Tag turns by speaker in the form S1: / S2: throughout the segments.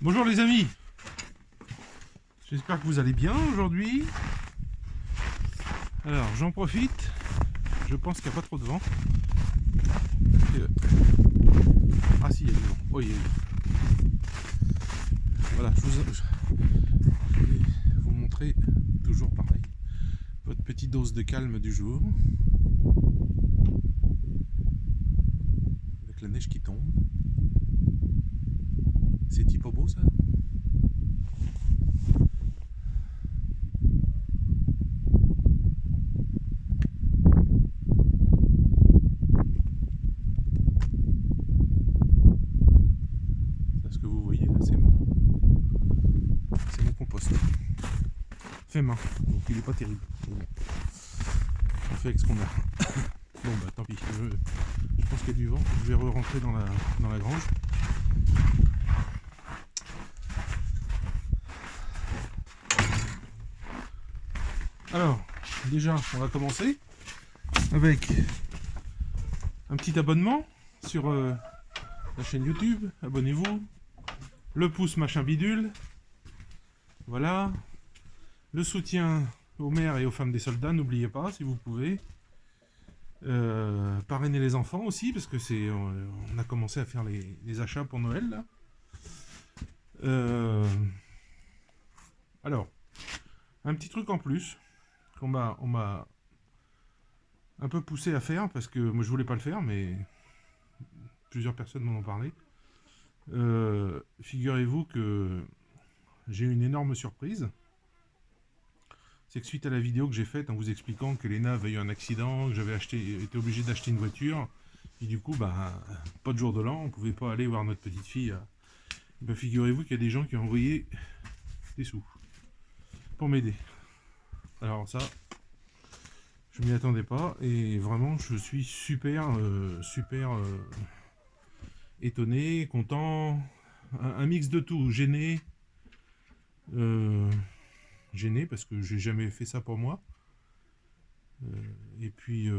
S1: Bonjour les amis, j'espère que vous allez bien aujourd'hui. Alors j'en profite, je pense qu'il n'y a pas trop de vent. Ah si, il y a du vent, oh, il y a du vent. Voilà, je vais vous montrer, toujours pareil, votre petite dose de calme du jour. Avec la neige qui tombe. C'est typo beau ça? Ce que vous voyez là, c'est mon compost fait main, donc il est pas terrible. On fait avec ce qu'on a. Bon bah tant pis, je pense qu'il y a du vent, je vais re-rentrer dans la grange. Alors, déjà, on va commencer avec un petit abonnement sur la chaîne YouTube. Abonnez-vous. Le pouce machin bidule. Voilà. Le soutien aux mères et aux femmes des soldats, n'oubliez pas, si vous pouvez. Parrainer les enfants aussi, parce que on a commencé à faire les achats pour Noël, là. Alors, un petit truc en plus qu'on m'a un peu poussé à faire, parce que moi je voulais pas le faire, mais plusieurs personnes m'en ont parlé. Figurez-vous que j'ai eu une énorme surprise. C'est que suite à la vidéo que j'ai faite en vous expliquant que Léna avait eu un accident, que j'avais été obligé d'acheter une voiture, et du coup, bah, pas de jour de l'an, on pouvait pas aller voir notre petite fille. Bah, figurez-vous qu'il y a des gens qui ont envoyé des sous pour m'aider. Alors ça, je m'y attendais pas, et vraiment, je suis super étonné, content, un mix de tout, gêné, gêné parce que j'ai jamais fait ça pour moi, et puis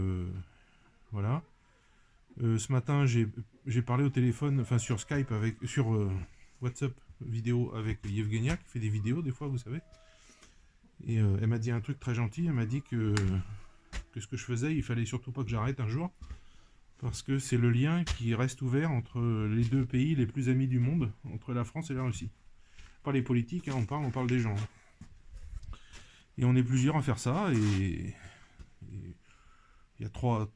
S1: voilà. Ce matin j'ai parlé au téléphone, enfin sur Skype, sur WhatsApp vidéo avec Yevgenia qui fait des vidéos des fois, vous savez, et elle m'a dit un truc très gentil. Elle m'a dit que ce que je faisais, il fallait surtout pas que j'arrête un jour, parce que c'est le lien qui reste ouvert entre les deux pays les plus amis du monde, entre la France et la Russie. Pas les politiques, hein, on parle des gens. Et on est plusieurs à faire ça, et il y a trois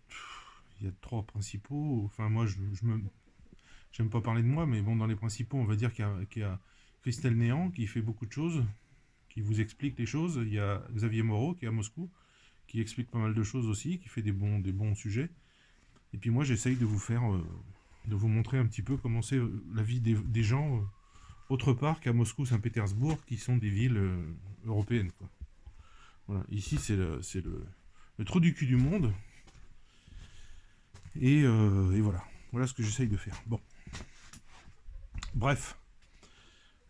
S1: principaux. Enfin, moi, j'aime pas parler de moi, mais bon, dans les principaux, on va dire qu'il y a Christelle Néant, qui fait beaucoup de choses, qui vous explique les choses. Il y a Xavier Moreau, qui est à Moscou, qui explique pas mal de choses aussi, qui fait des bons sujets. Et puis moi, j'essaye de vous montrer un petit peu comment c'est la vie des gens autre part qu'à Moscou, Saint-Pétersbourg, qui sont des villes européennes, quoi. Voilà. Ici, c'est le trou du cul du monde. Et voilà. Voilà ce que j'essaye de faire. Bon. Bref.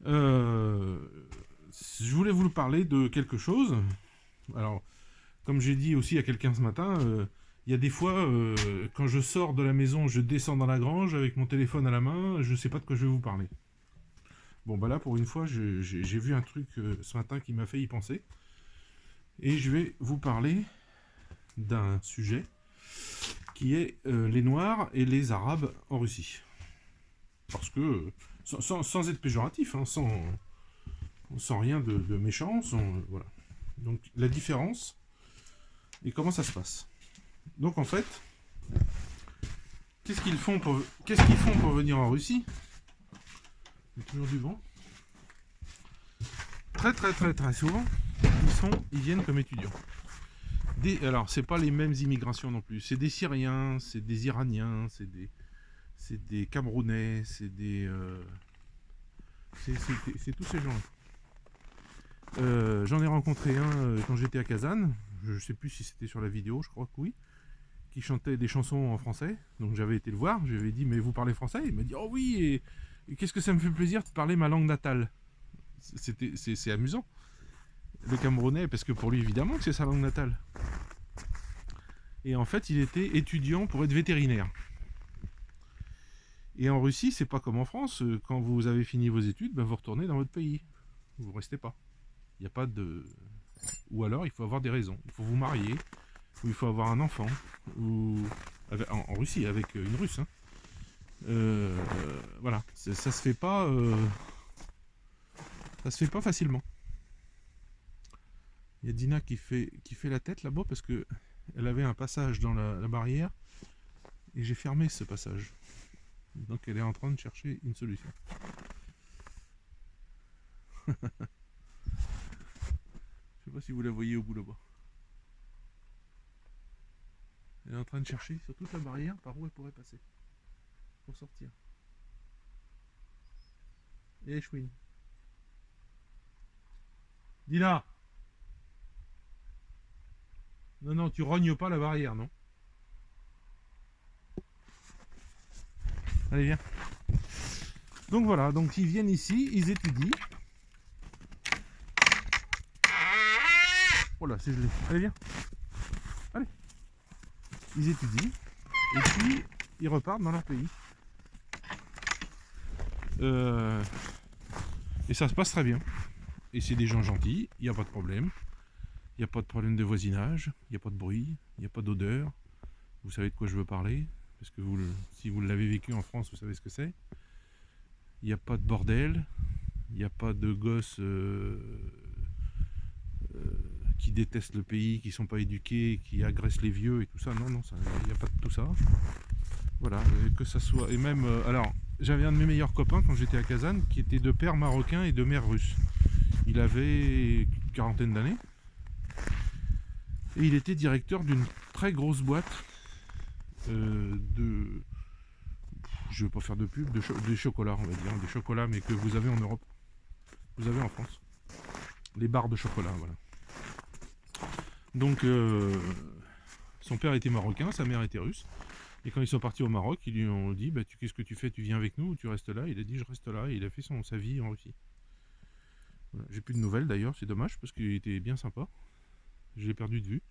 S1: Je voulais vous parler de quelque chose. Alors, comme j'ai dit aussi à quelqu'un ce matin, il y a des fois, quand je sors de la maison, je descends dans la grange avec mon téléphone à la main, je sais pas de quoi je vais vous parler. Bon, bah là, pour une fois, j'ai vu un truc ce matin qui m'a fait y penser. Et je vais vous parler d'un sujet qui est les Noirs et les Arabes en Russie. Parce que, sans être péjoratif, hein, sans rien de méchant, voilà. Donc, la différence et comment ça se passe. Donc, en fait, qu'est-ce qu'ils font pour venir en Russie? Il y a toujours du vent. Très souvent, ils viennent comme étudiants. Alors, c'est pas les mêmes immigrations non plus. C'est des Syriens, c'est des Iraniens, c'est des Camerounais, c'est tous ces gens-là. J'en ai rencontré un quand j'étais à Kazan. Je sais plus si c'était sur la vidéo, je crois que oui. Qui chantait des chansons en français. Donc j'avais été le voir. Je lui avais dit, mais vous parlez français? Il m'a dit, oh oui, et qu'est-ce que ça me fait plaisir de parler ma langue natale. C'est amusant. Le Camerounais, parce que pour lui, évidemment, que c'est sa langue natale. Et en fait, il était étudiant pour être vétérinaire. Et en Russie, c'est pas comme en France. Quand vous avez fini vos études, ben vous retournez dans votre pays. Vous restez pas. Il n'y a pas de... Ou alors, il faut avoir des raisons. Il faut vous marier, ou il faut avoir un enfant, ou... En Russie, avec une Russe. Hein. Voilà. Ça se fait pas... Ça se fait pas facilement. Il y a Dina qui fait la tête là-bas parce que elle avait un passage dans la barrière et j'ai fermé ce passage. Donc elle est en train de chercher une solution. Je sais pas si vous la voyez au bout là-bas. Elle est en train de chercher sur toute la barrière par où elle pourrait passer pour sortir. Et Chouine. Dina! Non, non, tu rognes pas la barrière, non? Allez, viens. Donc voilà, donc ils viennent ici, ils étudient. Oh là, c'est gelé. Allez, viens. Allez. Ils étudient. Et puis, ils repartent dans leur pays. Et ça se passe très bien. Et c'est des gens gentils, il n'y a pas de problème. Il n'y a pas de problème de voisinage, il n'y a pas de bruit, il n'y a pas d'odeur. Vous savez de quoi je veux parler, parce que si vous l'avez vécu en France, vous savez ce que c'est. Il n'y a pas de bordel, il n'y a pas de gosses qui détestent le pays, qui ne sont pas éduqués, qui agressent les vieux et tout ça. Non, non, il n'y a pas de tout ça. Voilà, que ça soit... Et même... alors, j'avais un de mes meilleurs copains quand j'étais à Kazan, qui était de père marocain et de mère russe. Il avait une quarantaine d'années. Et il était directeur d'une très grosse boîte de... Je ne vais pas faire de pub, des chocolats, on va dire. Des chocolats, mais que vous avez en Europe. Vous avez en France. Les barres de chocolat, voilà. Donc, son père était marocain, sa mère était russe. Et quand ils sont partis au Maroc, ils lui ont dit, bah, qu'est-ce que tu fais? Tu viens avec nous ou tu restes là? Il a dit, je reste là. Et il a fait sa vie en Russie. Voilà. J'ai plus de nouvelles d'ailleurs, c'est dommage, parce qu'il était bien sympa. Je l'ai perdu de vue.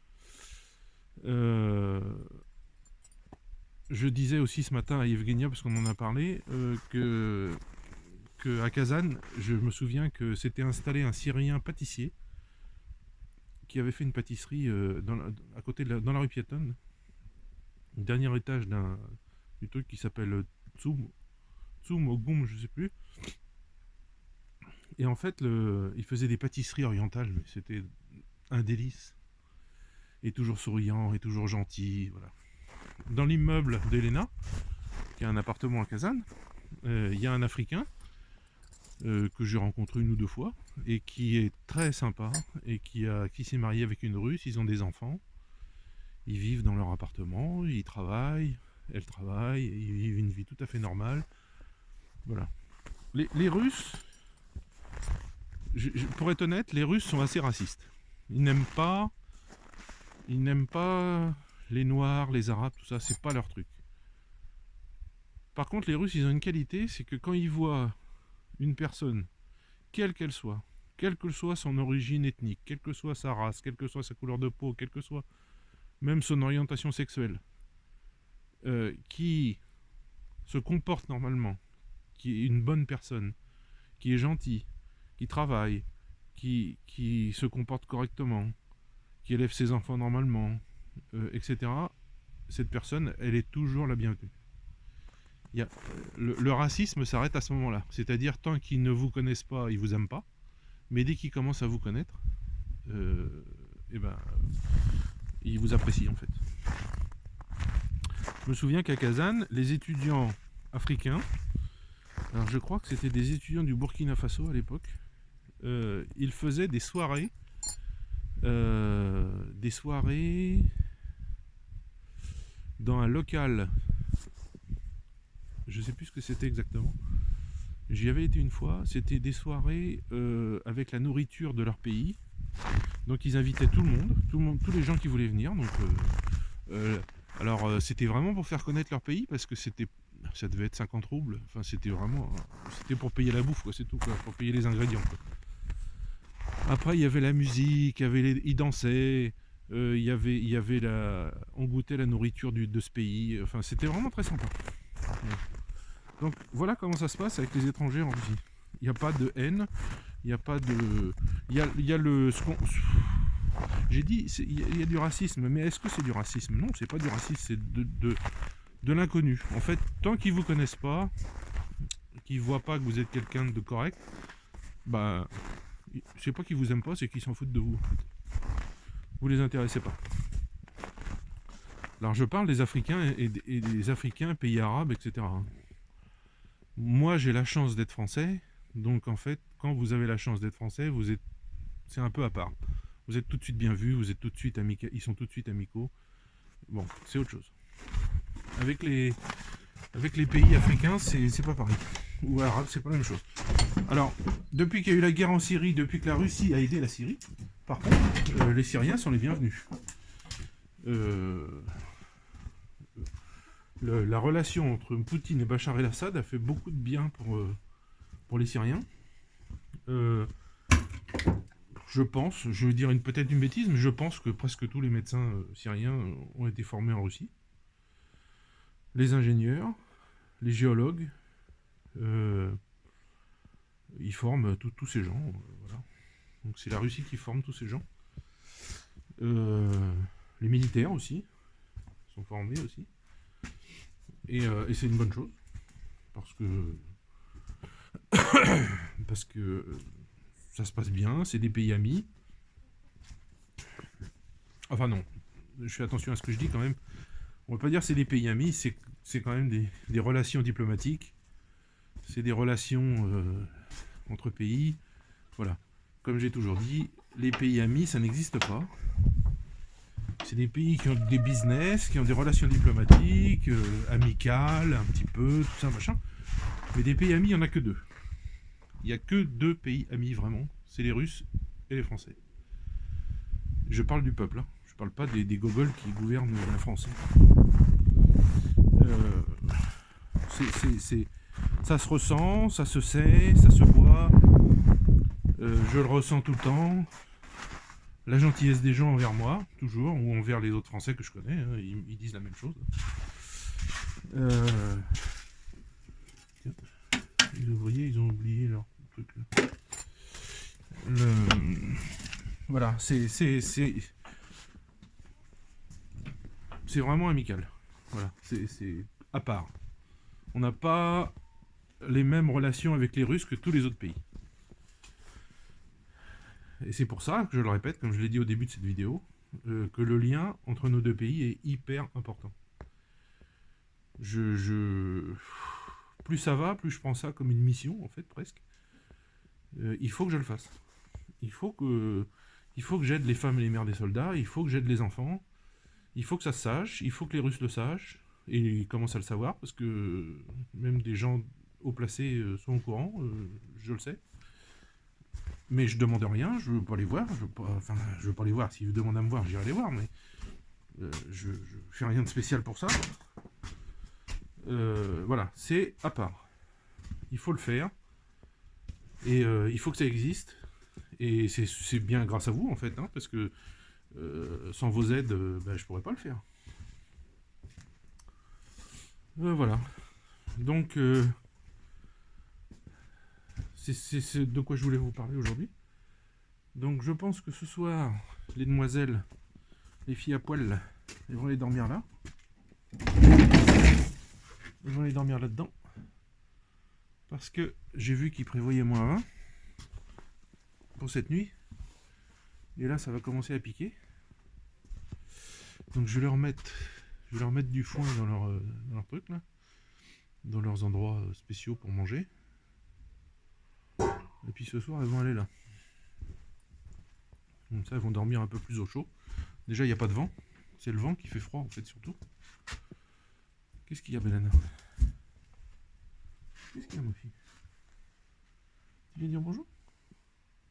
S1: Je disais aussi ce matin à Evgenia, parce qu'on en a parlé, que à Kazan, je me souviens que s'était installé un Syrien pâtissier qui avait fait une pâtisserie à côté dans la rue piétonne, au dernier étage du truc qui s'appelle Tsum ou Goum, je sais plus. Et en fait, il faisait des pâtisseries orientales, mais c'était un délice. Et toujours souriant, et toujours gentil, voilà. Dans l'immeuble d'Elena, qui a un appartement à Kazan, il y a un Africain que j'ai rencontré une ou deux fois, et qui est très sympa, et qui s'est marié avec une Russe, ils ont des enfants, ils vivent dans leur appartement, ils travaillent, elle travaille, ils vivent une vie tout à fait normale. Voilà. Les Russes, pour être honnête, les Russes sont assez racistes. Ils n'aiment pas les Noirs, les Arabes, tout ça, c'est pas leur truc. Par contre, les Russes, ils ont une qualité, c'est que quand ils voient une personne, quelle qu'elle soit son origine ethnique, quelle que soit sa race, quelle que soit sa couleur de peau, quelle que soit même son orientation sexuelle, qui se comporte normalement, qui est une bonne personne, qui est gentil, qui travaille, qui se comporte correctement, qui élève ses enfants normalement, etc., cette personne, elle est toujours la bienvenue. Le racisme s'arrête à ce moment-là. C'est-à-dire, tant qu'ils ne vous connaissent pas, ils vous aiment pas. Mais dès qu'ils commencent à vous connaître, ils vous apprécient en fait. Je me souviens qu'à Kazan, les étudiants africains, alors je crois que c'était des étudiants du Burkina Faso à l'époque, ils faisaient des soirées dans un local, je sais plus ce que c'était exactement. J'y avais été une fois, c'était des soirées avec la nourriture de leur pays. Donc ils invitaient tout le monde, tous les gens qui voulaient venir. Donc, c'était vraiment pour faire connaître leur pays, parce que ça devait être 50 roubles. Enfin, c'était pour payer la bouffe, quoi, c'est tout, quoi, pour payer les ingrédients, quoi. Après, il y avait la musique, ils dansaient, on goûtait la nourriture de ce pays. Enfin, c'était vraiment très sympa. Donc voilà comment ça se passe avec les étrangers en Russie. Il n'y a pas de haine, il n'y a pas de... Il y a le... J'ai dit, il y a du racisme, mais est-ce que c'est du racisme? Non, c'est pas du racisme, c'est de l'inconnu. En fait, tant qu'ils vous connaissent pas, qu'ils voient pas que vous êtes quelqu'un de correct, bah, c'est pas qu'ils vous aiment pas, c'est qu'ils s'en foutent de vous. Vous les intéressez pas. Alors je parle des Africains et des Africains, pays arabes, etc. Moi, j'ai la chance d'être français, donc en fait, quand vous avez la chance d'être français, c'est un peu à part. Vous êtes tout de suite bien vus, vous êtes tout de suite amicaux, ils sont tout de suite amicaux. Bon, c'est autre chose. Avec les pays africains, c'est pas pareil. Ou arabes, c'est pas la même chose. Alors, depuis qu'il y a eu la guerre en Syrie, depuis que la Russie a aidé la Syrie, par contre, les Syriens sont les bienvenus. La relation entre Poutine et Bachar el-Assad a fait beaucoup de bien pour les Syriens. Je pense, je vais dire peut-être une bêtise, mais je pense que presque tous les médecins syriens ont été formés en Russie. Les ingénieurs, les géologues, ils forment tous ces gens. Voilà. Donc c'est la Russie qui forme tous ces gens. Les militaires aussi sont formés aussi. Et c'est une bonne chose. Parce que ça se passe bien, c'est des pays amis. Enfin non, je fais attention à ce que je dis quand même. On ne va pas dire que c'est des pays amis, c'est quand même des relations diplomatiques. C'est des relations entre pays. Voilà. Comme j'ai toujours dit, les pays amis, ça n'existe pas. C'est des pays qui ont des business, qui ont des relations diplomatiques, amicales, un petit peu, tout ça, machin. Mais des pays amis, il n'y en a que deux. Il n'y a que deux pays amis, vraiment. C'est les Russes et les Français. Je parle du peuple, hein. Je parle pas des gogoles qui gouvernent la France. Ça se ressent, ça se sait, ça se voit. Je le ressens tout le temps. La gentillesse des gens envers moi, toujours, ou envers les autres Français que je connais, hein, ils disent la même chose. Les ouvriers, ils ont oublié leur truc là. Voilà, c'est vraiment amical. Voilà, c'est à part. On n'a pas les mêmes relations avec les Russes que tous les autres pays. Et c'est pour ça que je le répète, comme je l'ai dit au début de cette vidéo, que le lien entre nos deux pays est hyper important. Plus ça va, plus je prends ça comme une mission, en fait, presque. Il faut que je le fasse. Il faut que j'aide les femmes et les mères des soldats, il faut que j'aide les enfants, il faut que ça se sache, il faut que les Russes le sachent, et ils commencent à le savoir, parce que même des gens haut placés sont au courant, je le sais. Mais je demande rien, je veux pas les voir, je veux pas les voir, s'ils demandent à me voir, j'irai les voir, mais je fais rien de spécial pour ça. Voilà, c'est à part. Il faut le faire, et il faut que ça existe, et c'est bien grâce à vous, en fait, hein, parce que sans vos aides, je pourrais pas le faire. Voilà. Donc, c'est de quoi je voulais vous parler aujourd'hui. Donc, je pense que ce soir, les demoiselles, les filles à poil, elles vont aller dormir là. Elles vont aller dormir là-dedans. Parce que j'ai vu qu'ils prévoyaient -20 pour cette nuit. Et là, ça va commencer à piquer. Donc, je vais leur mettre du foin dans leur truc là, dans leurs endroits spéciaux pour manger. Et puis ce soir, elles vont aller là. Comme ça, elles vont dormir un peu plus au chaud. Déjà, il n'y a pas de vent. C'est le vent qui fait froid, en fait, surtout. Qu'est-ce qu'il y a, Bélana? Qu'est-ce qu'il y a, ma fille? Tu viens dire bonjour?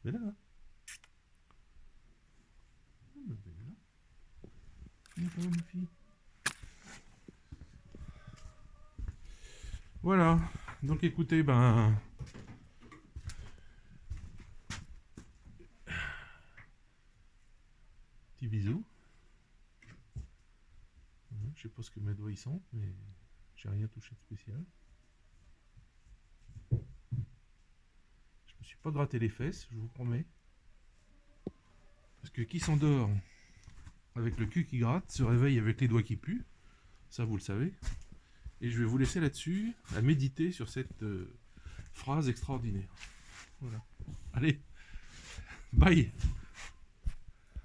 S1: Bélana? Bélana? Viens pas, ma fille. Voilà. Donc, écoutez, petit bisou. Je sais pas ce que mes doigts y sont, mais j'ai rien touché de spécial. Pas gratter les fesses, je vous promets. Parce que qui s'endort avec le cul qui gratte, se réveille avec les doigts qui puent. Ça, vous le savez. Et je vais vous laisser là-dessus, à méditer sur cette phrase extraordinaire. Voilà. Allez, bye!